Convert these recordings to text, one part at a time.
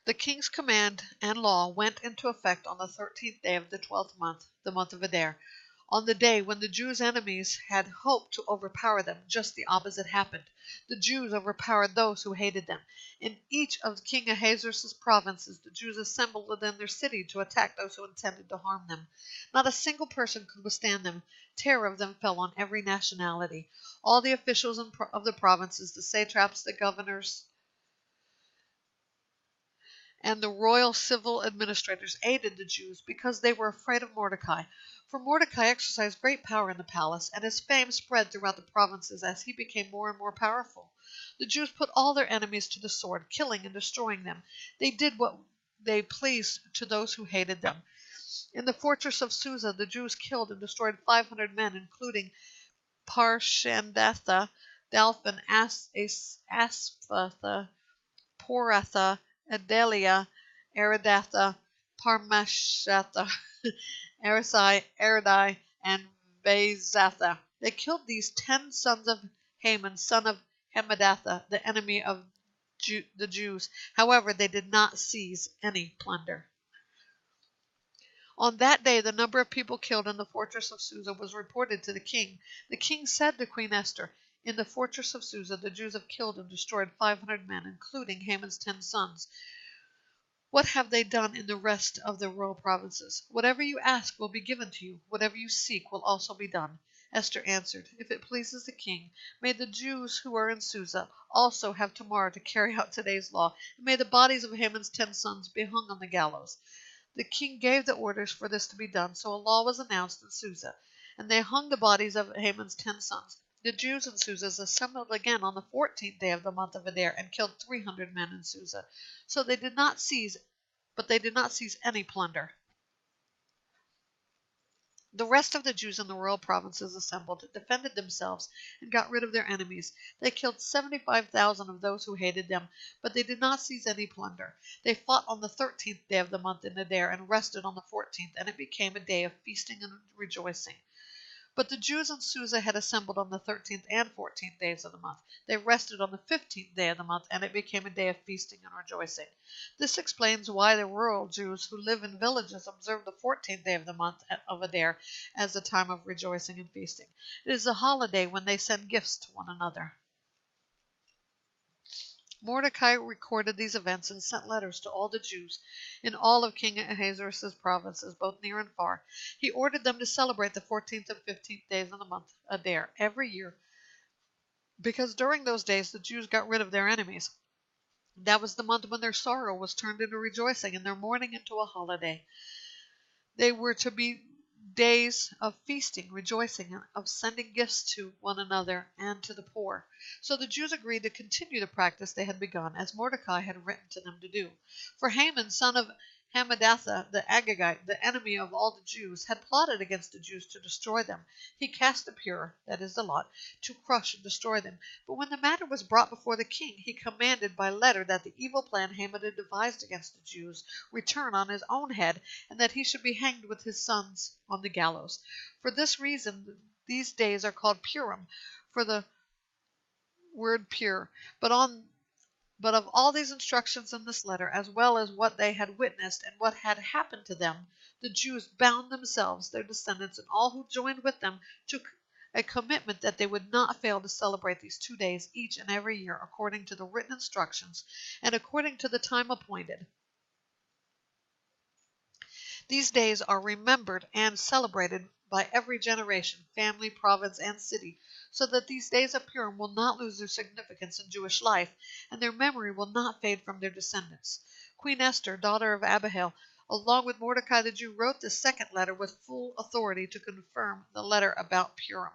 The king's command and law went into effect on the 13th day of the 12th month, the month of Adar. On the day when the Jews' enemies had hoped to overpower them, just the opposite happened. The Jews overpowered those who hated them. In each of King Ahasuerus' provinces, the Jews assembled within their city to attack those who intended to harm them. Not a single person could withstand them. Terror of them fell on every nationality. All the officials of the provinces, the satraps, the governors, and the royal civil administrators aided the Jews because they were afraid of Mordecai. For Mordecai exercised great power in the palace, and his fame spread throughout the provinces as he became more and more powerful. The Jews put all their enemies to the sword, killing and destroying them. They did what they pleased to those who hated them. In the fortress of Susa, the Jews killed and destroyed 500 men, including Parshandatha, Dalphon, Asphatha, Poratha, Adelia, Aridatha, Parmashatha, Aridai, and Bezatha. They killed these 10 sons of Haman, son of Hammedatha, the enemy of the Jews. However, they did not seize any plunder. On that day the number of people killed in the fortress of Susa was reported to the king. The king said to Queen Esther, "In the fortress of Susa the Jews have killed and destroyed 500 men, including Haman's 10 sons. What have they done in the rest of the royal provinces? Whatever you ask will be given to you. Whatever you seek will also be done." Esther answered, "If it pleases the king, may the Jews who are in Susa also have tomorrow to carry out today's law, and may the bodies of Haman's 10 sons be hung on the gallows." The king gave the orders for this to be done, so a law was announced in Susa, and they hung the bodies of Haman's 10 sons. The Jews in Susa assembled again on the 14th day of the month of Adar and killed 300 men in Susa. So they did not seize any plunder. The rest of the Jews in the royal provinces assembled, defended themselves, and got rid of their enemies. They killed 75,000 of those who hated them, but they did not seize any plunder. They fought on the 13th day of the month in Adar and rested on the 14th, and it became a day of feasting and rejoicing. But the Jews in Susa had assembled on the 13th and 14th days of the month. They rested on the 15th day of the month, and it became a day of feasting and rejoicing. This explains why the rural Jews who live in villages observe the 14th day of the month of Adar as a time of rejoicing and feasting. It is a holiday when they send gifts to one another. Mordecai recorded these events and sent letters to all the Jews in all of King Ahasuerus' provinces, both near and far. He ordered them to celebrate the 14th and 15th days of the month Adar every year, because during those days the Jews got rid of their enemies. That was the month when their sorrow was turned into rejoicing and their mourning into a holiday. They were to be days of feasting, rejoicing, and of sending gifts to one another and to the poor. So the Jews agreed to continue the practice they had begun, as Mordecai had written to them to do. For Haman, son of Hammedatha the Agagite, the enemy of all the Jews, had plotted against the Jews to destroy them. He cast the pur, that is the lot, to crush and destroy them. But when the matter was brought before the king, he commanded by letter that the evil plan Haman had devised against the Jews return on his own head, and that he should be hanged with his sons on the gallows. For this reason these days are called Purim, for the word pure. But of all these instructions in this letter, as well as what they had witnessed and what had happened to them, the Jews bound themselves, their descendants, and all who joined with them to a commitment that they would not fail to celebrate these 2 days each and every year according to the written instructions and according to the time appointed. These days are remembered and celebrated by every generation, family, province, and city, so that these days of Purim will not lose their significance in Jewish life, and their memory will not fade from their descendants. Queen Esther, daughter of Abihail, along with Mordecai the Jew, wrote this second letter with full authority to confirm the letter about Purim.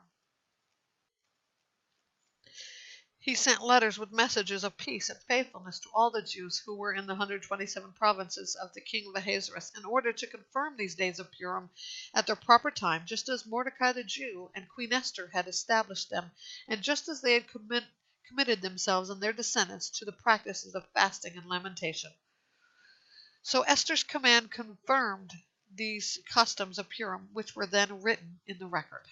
He sent letters with messages of peace and faithfulness to all the Jews who were in the 127 provinces of the king of Ahasuerus, in order to confirm these days of Purim at their proper time, just as Mordecai the Jew and Queen Esther had established them, and just as they had committed themselves and their descendants to the practices of fasting and lamentation. So Esther's command confirmed these customs of Purim, which were then written in the record.